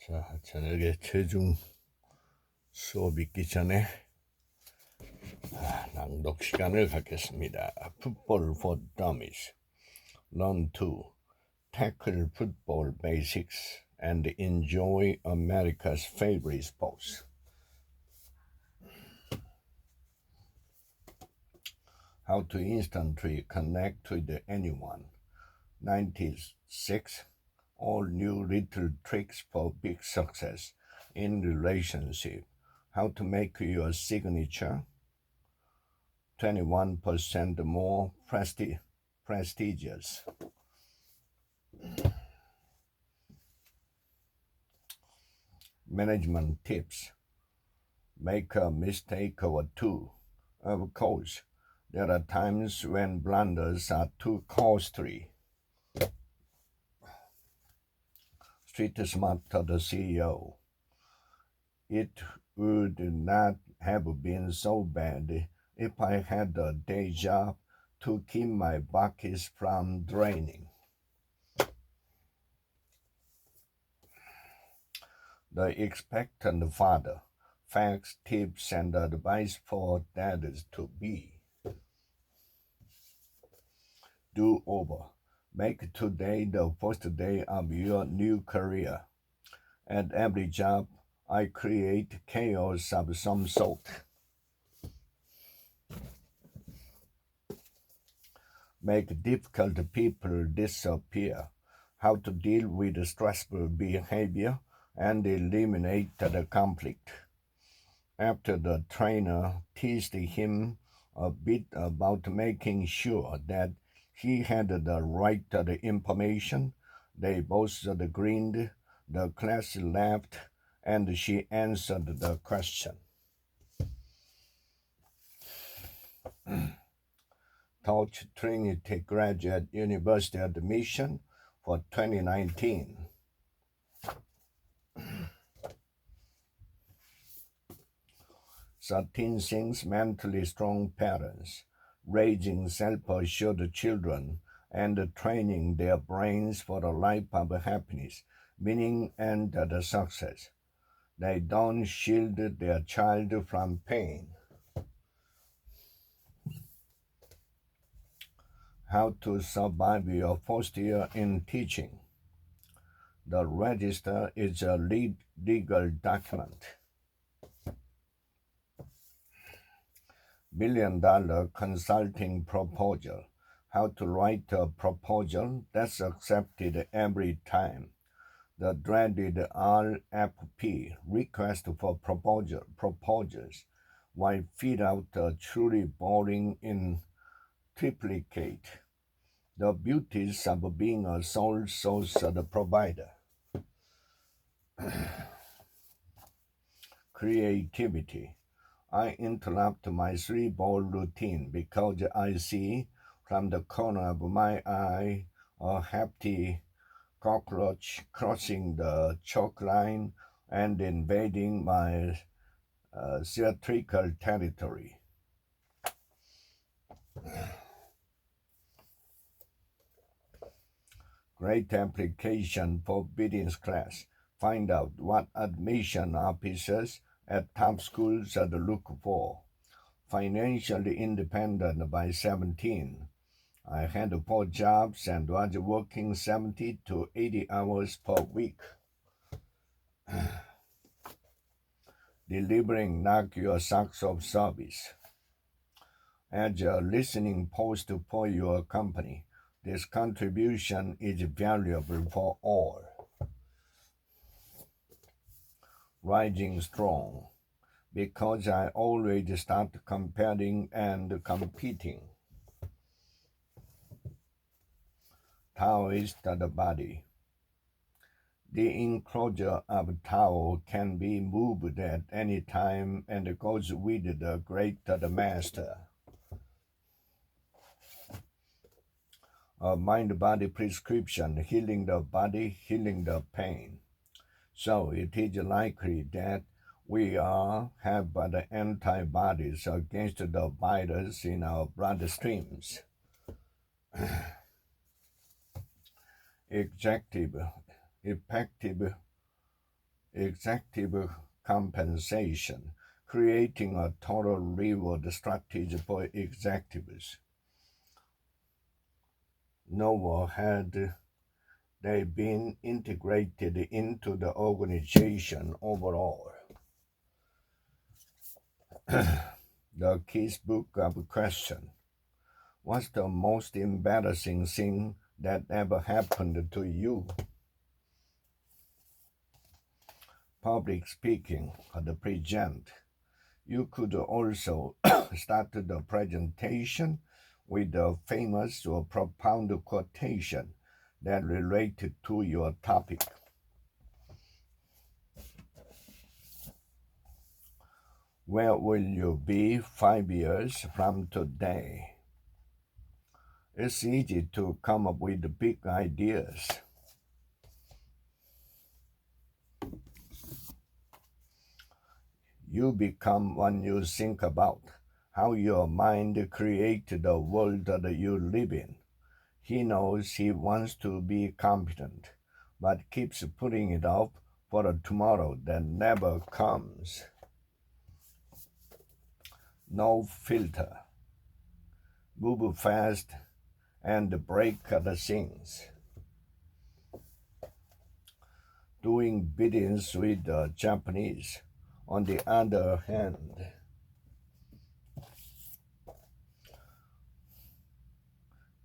자, 저녁에 체중 수업 있기 전에 낭독 시간을 갖겠습니다. Football for Dummies. Learn to tackle football basics and enjoy America's favorite sports. How to instantly connect with anyone. 96. All new little tricks for big success in relationship. How to make your signature 21% more prestigious. Management tips. Make a mistake or two. Of course, there are times when blunders are too costly. Street Smart to the CEO. It would not have been so bad if I had a day job to keep my buckets from draining. The expectant father. Facts, tips, and advice for dads-to-be. Do over. Make today the first day of your new career. At every job, I create chaos of some sort. Make difficult people disappear. How to deal with stressful behavior and eliminate the conflict. After the trainer teased him a bit about making sure that he had the right information, they both grinned, the class laughed, and she answered the question. Taught Trinity Graduate University admission for 2019. 13 things mentally strong parents, raising self-assured children, and training their brains for a life of happiness, meaning, and the success. They don't shield their child from pain. How to survive your first year in teaching. The register is a legal document. $1 billion consulting proposal. How to write a proposal that's accepted every time. The dreaded RFP, request for proposals, while feed out a truly boring in triplicate. The beauties of being a sole source provider. Creativity. I interrupt my 3-ball routine because I see from the corner of my eye a hefty cockroach crossing the chalk line and invading my theatrical territory. Great application for biddings class. Find out what admission officers at top schools look for. Financially independent by 17. I had 4 jobs and was working 70 to 80 hours per week. Delivering knock your socks off service. As a listening post for your company, this contribution is valuable for all. Rising strong. Because I always start comparing and competing. Taoist the body. The enclosure of Tao can be moved at any time and goes with the great master. A mind-body prescription, healing the body, healing the pain. So it is likely that we have the antibodies against the virus in our bloodstreams. Effective executive compensation, creating a total reward strategy for executives. Nor had they been integrated into the organization overall. The Kiss Book of Question. What's the most embarrassing thing that ever happened to you? Public speaking at the present. You could also start the presentation with a famous or profound quotation that related to your topic. Where will you be 5 years from today? It's easy to come up with big ideas. You become when you think about how your mind created the world that you live in. He knows he wants to be competent, but keeps putting it off for a tomorrow that never comes. No filter. Move fast and break the things. Doing business with the Japanese, on the other hand.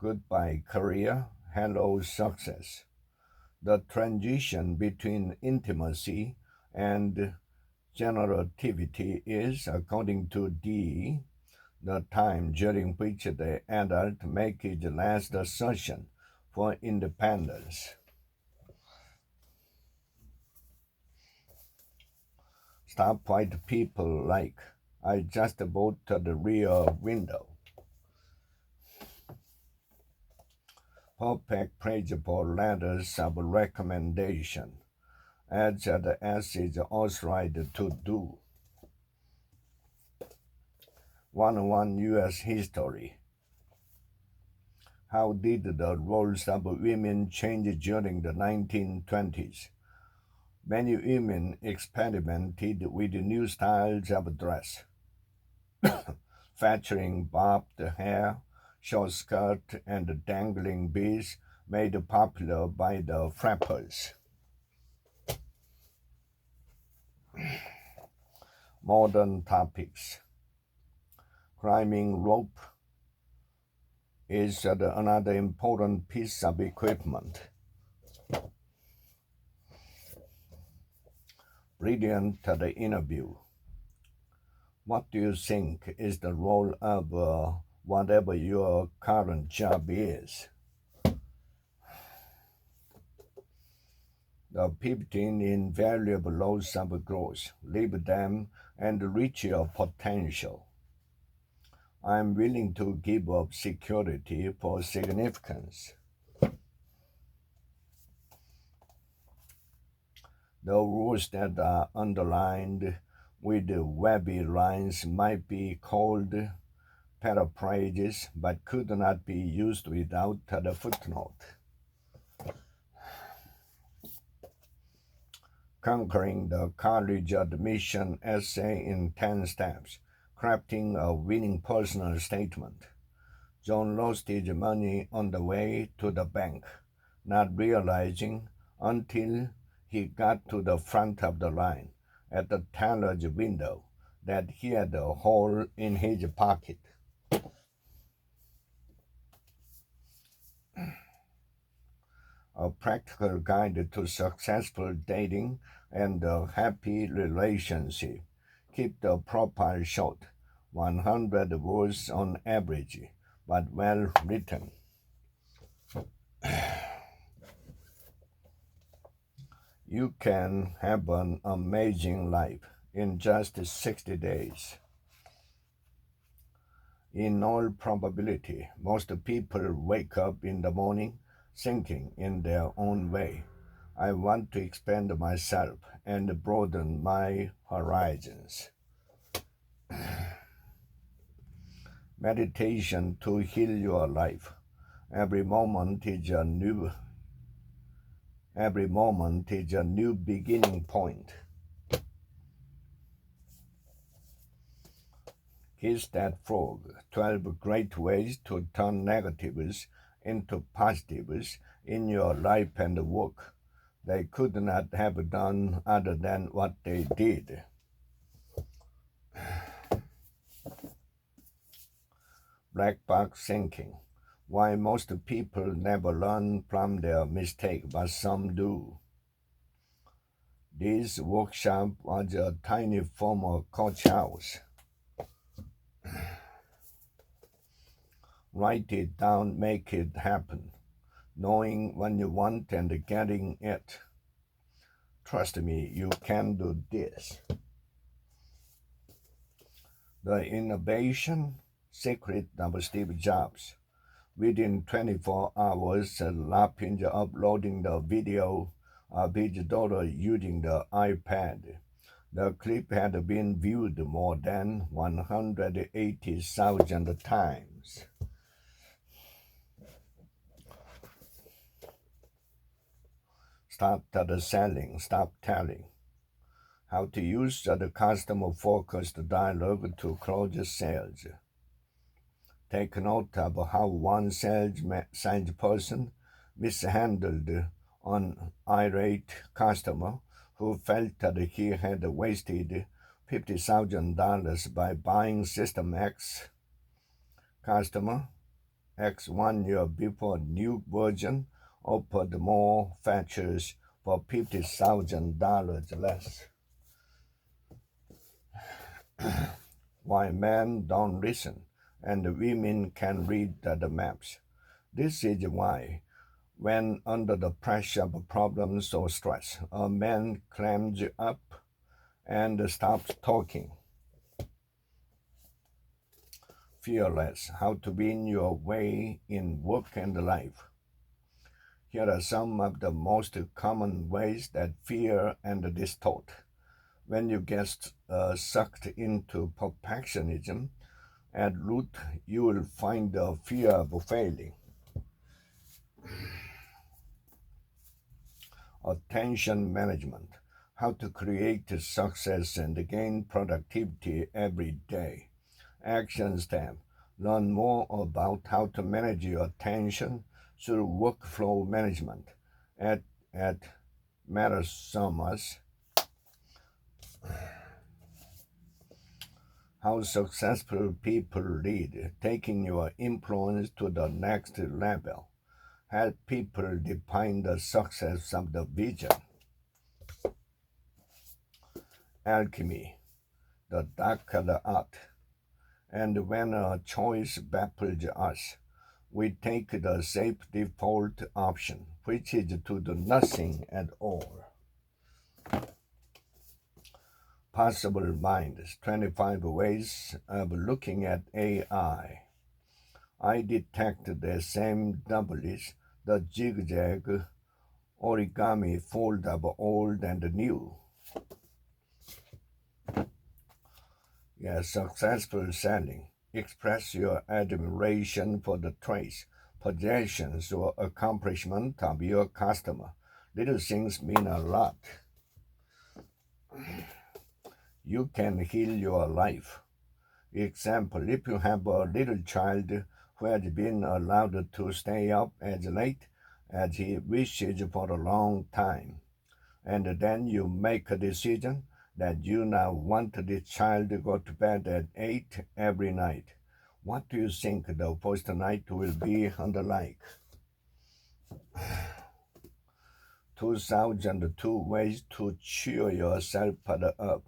Goodbye career, hello success. The transition between intimacy and generativity is, according to Dee, the time during which the adult makes its last assertion for independence. Stoplight people like, I just bought the rear window. Perfect page for letters of recommendation, as the S is authorized to do. 101 U.S. history. How did the roles of women change during the 1920s? Many women experimented with new styles of dress, featuring bobbed hair, short skirt, and dangling beads made popular by the frappers. Modern topics. Climbing rope is another important piece of equipment. Brilliant the interview. What do you think is the role of whatever your current job is? The 15 invaluable laws of growth. Live them and reach your potential. I'm willing to give up security for significance. The rules that are underlined with wavy lines might be called paraphrases, but could not be used without the footnote. Conquering the college admission essay in 10 steps. Crafting a winning personal statement. John lost his money on the way to the bank, not realizing until he got to the front of the line at the teller's window that he had a hole in his pocket. A practical guide to successful dating and a happy relationship. Keep the profile short, 100 words on average, but well written. You can have an amazing life in just 60 days. In all probability, most people wake up in the morning thinking in their own way, I want to expand myself and broaden my horizons. Meditation to heal your life. Every moment is a new Every moment is a new beginning point. Kiss that frog. 12 great ways to turn negatives into positives in your life and work. They could not have done other than what they did. Black box thinking. Why most people never learn from their mistake, but some do. This workshop was a tiny former coach house. Write it down, make it happen. Knowing what you want and getting it. Trust me, you can do this. The innovation secret of Steve Jobs. Within 24 hours, Lapinja uploading the video of his daughter using the iPad. The clip had been viewed more than 180,000 times. Stop the selling, stop telling. How to use the customer-focused dialogue to close sales. Take note of how one salesperson mishandled an irate customer who felt that he had wasted $50,000 by buying System X. Customer X 1 year before new version offered more features for $50,000 less. Why men don't listen and women can read the maps. This is why, when under the pressure of problems or stress, a man climbs up and stops talking. Fearless, how to win your way in work and life. Here are some of the most common ways that fear and distort. When you get sucked into perfectionism, at root you will find the fear of failing. Attention management, how to create success and gain productivity every day. Action step, learn more about how to manage your attention through workflow management at matters so much. How successful people lead, taking your influence to the next level. Help people define the success of the vision. Alchemy, the dark of the art. And when a choice baffles us, we take the safe default option, which is to do nothing at all. Possible minds, 25 ways of looking at AI. I detect the same doubles, the zigzag origami fold of old and new. Yes, successful selling. Express your admiration for the traits, possessions, or accomplishment of your customer. Little things mean a lot. You can heal your life. Example, if you have a little child who has been allowed to stay up as late as he wishes for a long time, and then you make a decision that you now want this child to go to bed at 8 every night. What do you think the first night will be like? 2002 ways to cheer yourself up.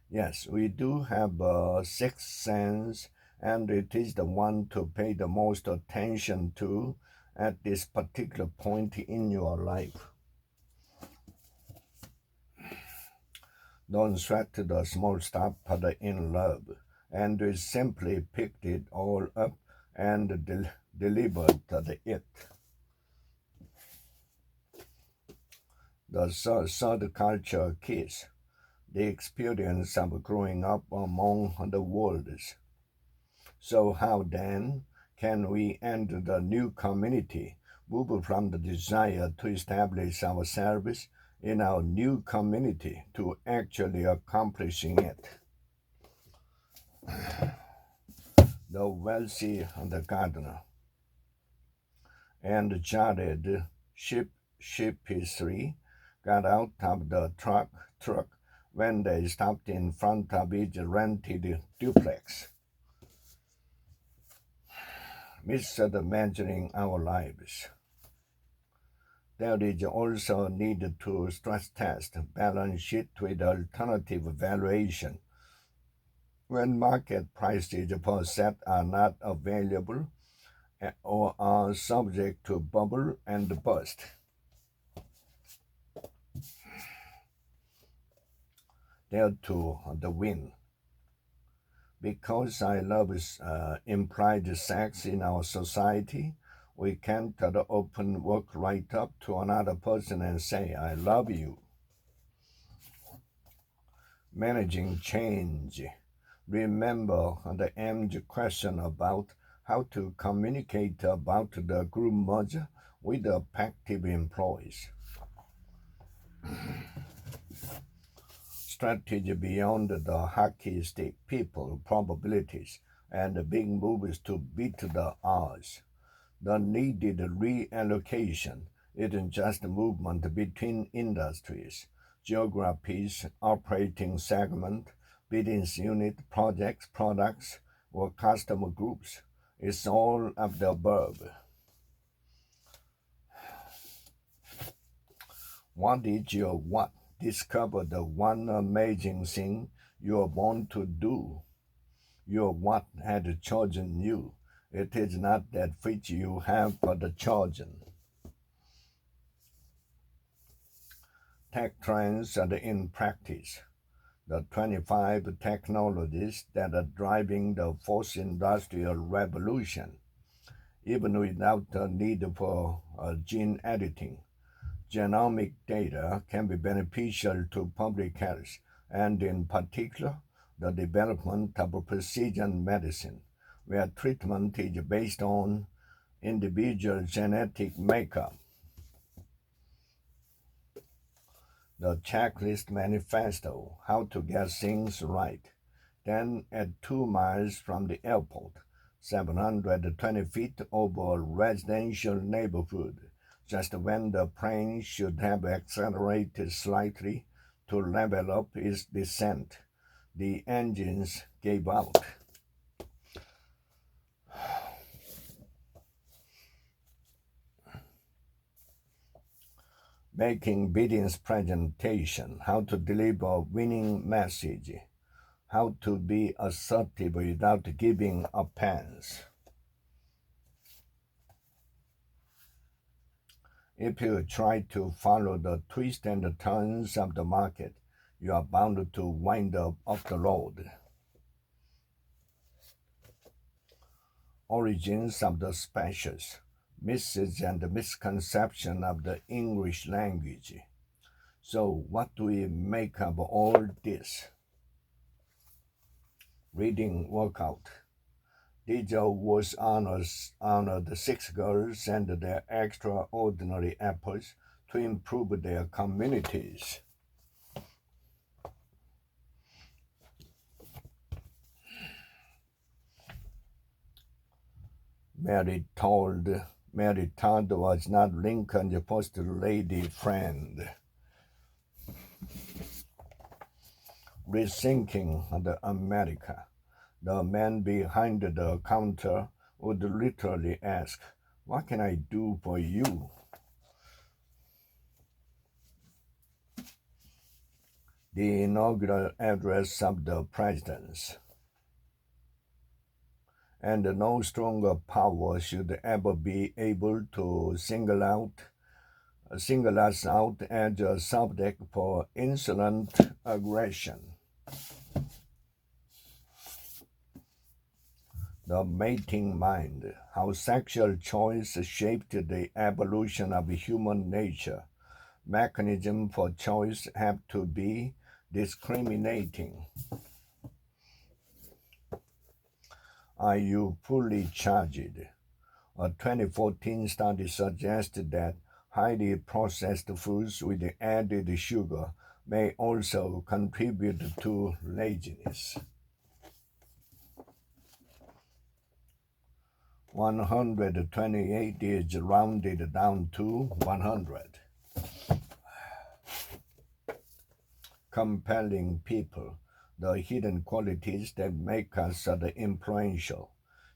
Yes, we do have a sixth sense, and it is the one to pay the most attention to at this particular point in your life. Don't sweat the small stuff in love, and we simply picked it all up and delivered it. The third culture kiss, the experience of growing up among the worlds. So how then can we enter the new community move from the desire to establish ourselves in our new community to actually accomplishing it. The wealthy the gardener and Jared sheepishly got out of the truck when they stopped in front of his rented duplex. Mr. Measuring our lives. There is also a need to stress test balance sheet with alternative valuation when market prices per set are not available or are subject to bubble and bust. There too, the win. Because I love implied sex in our society, we can't open walk right up to another person and say, I love you. Managing change. Remember the MG question about how to communicate about the group merger with the active employees. Strategy beyond the hockey stick, people, probabilities, and big moves to beat the odds. The needed reallocation isn't just movement between industries, geographies, operating segment, business unit, projects, products, or customer groups. It's all of the above. What is your what? Discover the one amazing thing you are born to do. Your what had chosen you. It is not that which you have for the chosen. Tech trends are in practice. The 25 technologies that are driving the fourth industrial revolution, even without the need for gene editing. Genomic data can be beneficial to public health, and in particular, the development of precision medicine, where treatment is based on individual genetic makeup. The checklist manifesto, how to get things right. Then at 2 miles from the airport, 720 feet over a residential neighborhood, just when the plane should have accelerated slightly to level up its descent. The engines gave out. Making business presentation, how to deliver a winning message, how to be assertive without giving offense. If you try to follow the twists and the turns of the market, you are bound to wind up off the road. Origins of the species, myths and misconception of the English language. So what do we make of all this? Reading workout. Dijo was honored 6 girls and their extraordinary efforts to improve their communities. Mary Todd was not Lincoln's first lady friend. Rethinking the America. The man behind the counter would literally ask, "What can I do for you?" The inaugural address of the presidents. And no stronger power should ever be able to single us out as a subject for insolent aggression. The mating mind, how sexual choice shaped the evolution of human nature. Mechanism for choice have to be discriminating. Are you fully charged? A 2014 study suggested that highly processed foods with added sugar may also contribute to laziness. 128 is rounded down to 100. Compelling people, the hidden qualities that make us influential.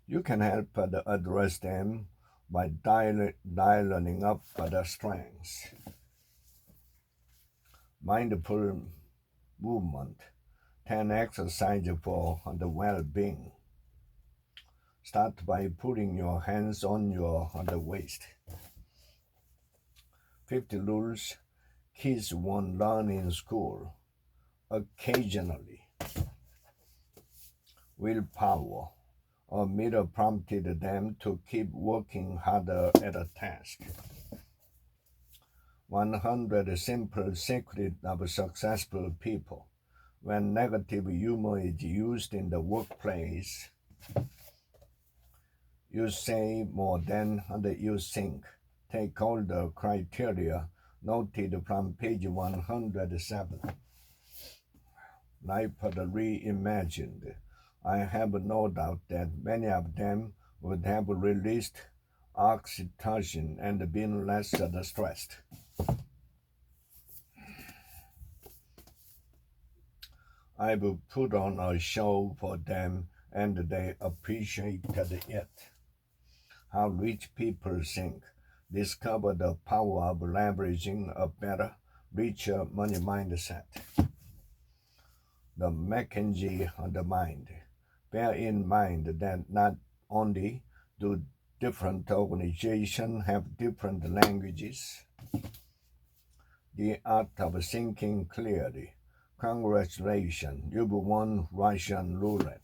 You can help address them by dialing up the strengths. Mindful movement, 10 exercises for the well-being. Start by putting your hands on your waist. 50 rules kids won't learn in school. Occasionally. Willpower. A mirror prompted them to keep working harder at a task. 100 simple secrets of successful people. When negative humor is used in the workplace, you say more than you think. Take all the criteria noted from page 107. Life reimagined. I have no doubt that many of them would have released oxytocin and been less stressed. I've put on a show for them and they appreciated it. How rich people think. Discover the power of leveraging a better, richer money mindset. The McKinsey of the mind. Bear in mind that not only do different organizations have different languages, the art of thinking clearly. Congratulations, you've won Russian roulette.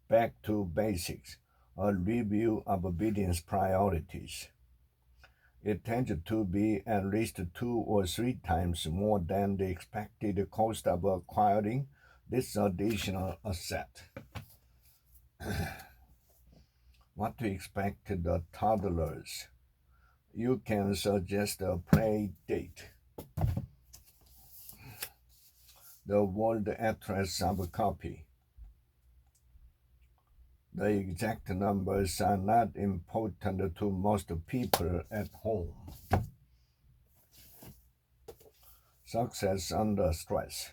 Back to basics, a review of business priorities. It tends to be at least 2 or 3 times more than the expected cost of acquiring this additional asset. What to expect the toddlers? You can suggest a play date. The world address of a copy. The exact numbers are not important to most people at home. Success under stress.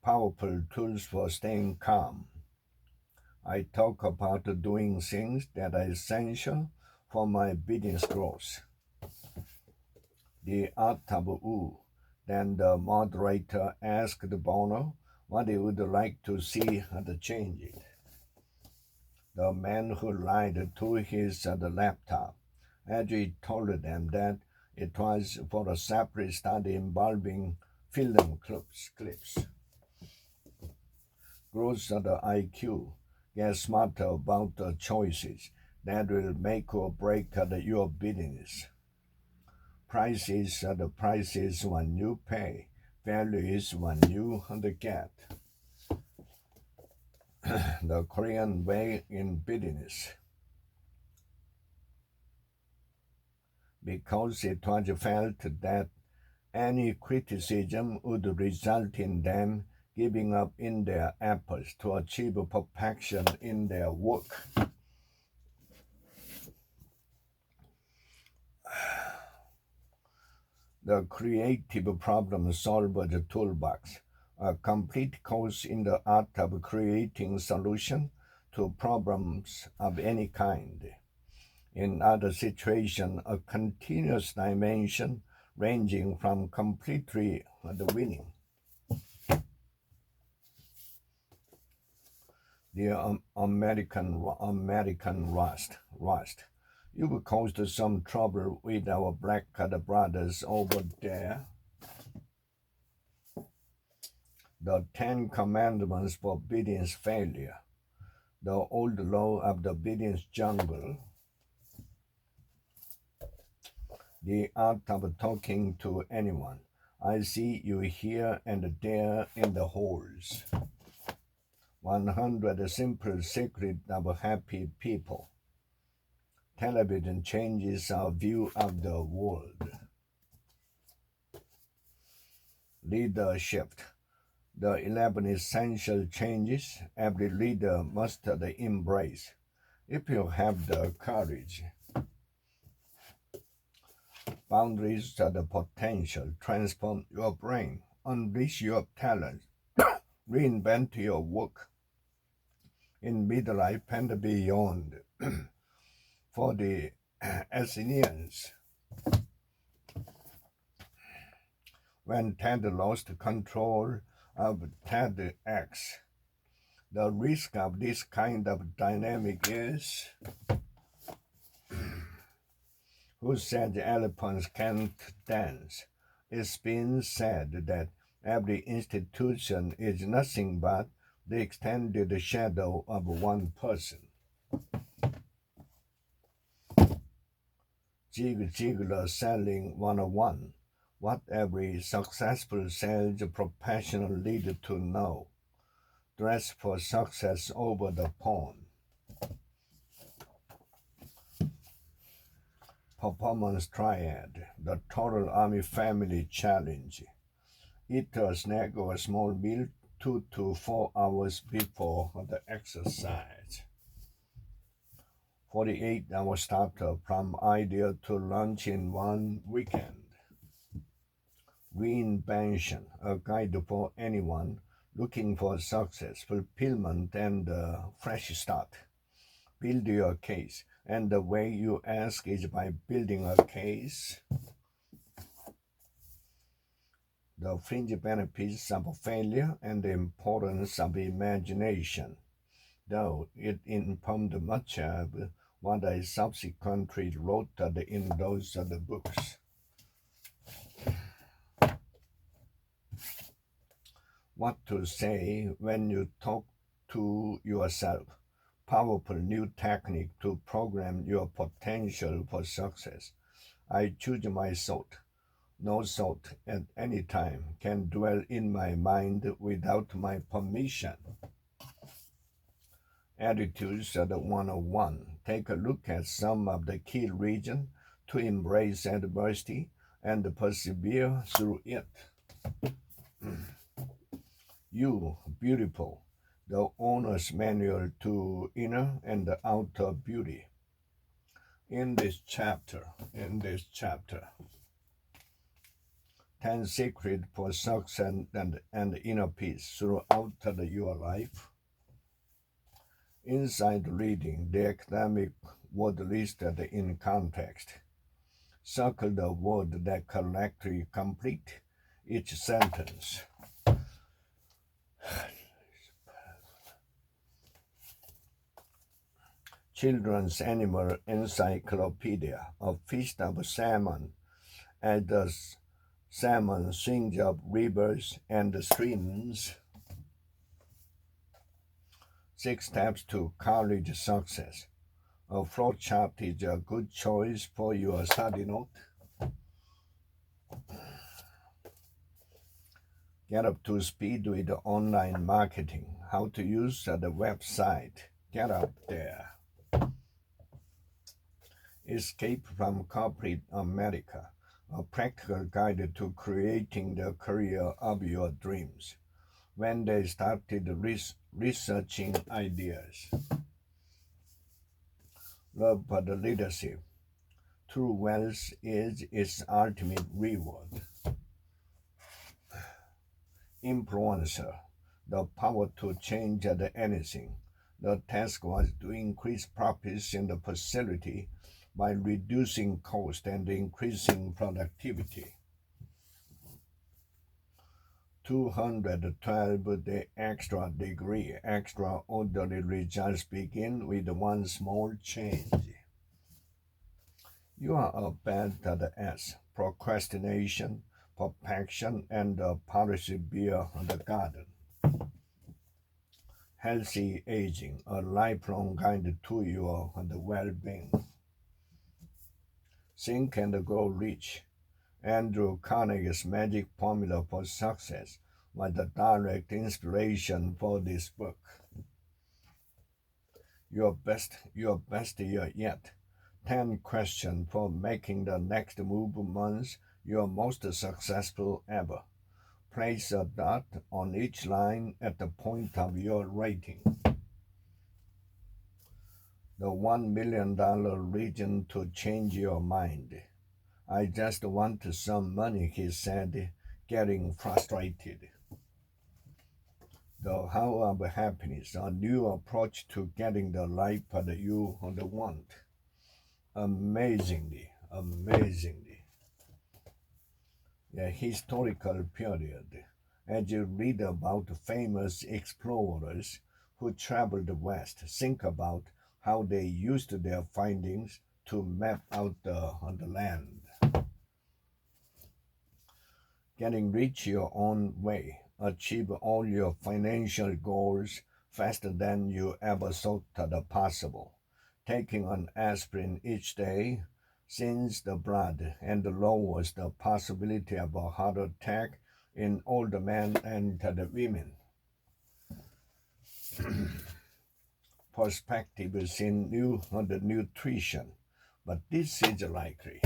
Powerful tools for staying calm. I talk about doing things that are essential for my business growth. The art of ooh. Then the moderator asked Bono what he would like to see change. The man who lied to his laptop, as he told them that it was for a separate study involving film clips. Growth of the IQ. Get smarter about the choices that will make or break your business. Prices are the prices when you pay. Value is when you get. The Korean way in business. Because it was felt that any criticism would result in them giving up in their efforts to achieve perfection in their work. The Creative Problem Solver Toolbox, a complete course in the art of creating solutions to problems of any kind. In other situations, a continuous dimension ranging from completely winning. The American Rust. You've caused some trouble with our black brothers over there. The 10 Commandments for Business Failure. The old law of the business jungle. The art of talking to anyone. I see you here and there in the halls. 100 Simple Secrets of Happy People. Television changes our view of the world. Leadership. The 11 essential changes every leader must embrace. If you have the courage. Boundaries are the potential. Transform your brain. Unleash your talent. Reinvent your work. In midlife and beyond. For the Athenians, when Ted lost control of TEDx, the risk of this kind of dynamic is, who said elephants can't dance? It's been said that every institution is nothing but the extended shadow of one person. Zig Ziglar Selling 101. What every successful sales professional needs to know. Dress for success over the phone. Performance Triad. The Total Army Family Challenge. Eat a snack or a small meal 2 to 4 hours before the exercise. 48-hour starter from idea to launch in one weekend. Reinvention, a guide for anyone looking for success, fulfillment, and a fresh start. Build your case, and the way you ask is by building a case. The fringe benefits of failure and the importance of imagination, though it informed much of what I subsequently wrote in those other books. What to say when you talk to yourself. Powerful new technique to program your potential for success. I choose my thought. No thought at any time can dwell in my mind without my permission. Attitudes are the 101. Take a look at some of the key reasons to embrace adversity and persevere through it. You, beautiful, the owner's manual to inner and outer beauty. In this chapter, 10 secrets for success and inner peace throughout your life. Inside reading, the academic word listed in context. Circle the word that correctly complete each sentence. Children's Animal Encyclopedia, A Feast of Salmon, as the salmon swings up rivers and streams. 6 steps to college success. A flowchart is a good choice for your study note. Get up to speed with online marketing. How to use the website. Get up there. Escape from Corporate America. A practical guide to creating the career of your dreams. When they started researching ideas. Love for the leadership. True wealth is its ultimate reward. Influencer. The power to change anything. The task was to increase profits in the facility by reducing cost and increasing productivity. 212 The extra degree. Extraordinary results begin with one small change. You are a bad S. Procrastination, perfection, and policy beer on the garden. Healthy aging, a lifelong guide to your well-being. Think and Grow Rich. Andrew Carnegie's magic formula for success. was the direct inspiration for this book. Your best year yet. 10 questions for making the next month your most successful ever. Place a dot on each line at the point of your rating. The $1 million reason to change your mind. I just want some money, he said, getting frustrated. The How of Happiness, a new approach to getting the life that you want. Amazingly. A historical period. As you read about famous explorers who traveled west, think about how they used their findings to map out the land. Getting rich your own way. Achieve all your financial goals faster than you ever thought possible. Taking an aspirin each day thins the blood and lowers the possibility of a heart attack in older men and the women. Perspectives in nutrition, but this is likely.